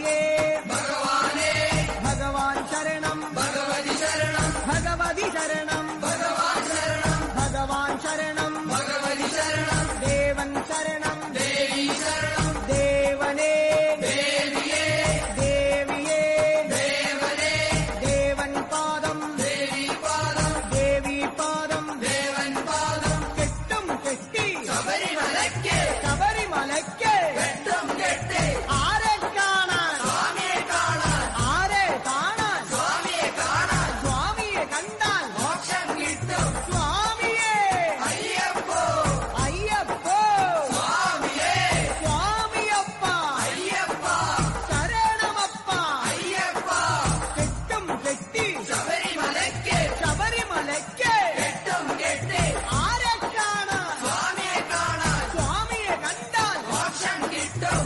സ്വാമിയേ ഭഗവാനേ ഭഗവാൻ ശരണം ഭഗവതി ശരണം ഭഗവതി ശരണം ഭഗവാൻ ശരണം ഭഗവാൻ ശരണം ഭഗവതി ശരണം ദേവൻ ശരണം ദേവി ശരണം ദേവനേ ദേവിയേ ദേവിയേ ദേവനേ ദേവൻ പാദം ദേവി പാദം ദേവി പാദം ദേവൻ പാദം കെട്ടും കെട്ടി ശബരിമലയ്ക്ക് ശബരിമലയ്ക്ക് വെട്ടും കെട്ടി ആരെ കാണാൻ സ്വാമിയെ കാണാൻ ആരെ കാണാൻ സ്വാമിയെ കാണാൻ സ്വാമിയെ കണ്ടാൽ മോക്ഷം കിട്ടും സ്വാമിയേ അയ്യപ്പോ അയ്യപ്പോ സ്വാമിയേ സ്വാമിയപ്പ അയ്യപ്പ ശരണമപ്പ അയ്യപ്പ കെട്ടും കെട്ടി ശബരിമലയ്ക്ക് ശബരിമലയ്ക്ക് വെട്ടും കെട്ടി ആരെ കാണാൻ സ്വാമിയെ കാണാൻ സ്വാമിയെ കണ്ടാൽ മോക്ഷം കിട്ടും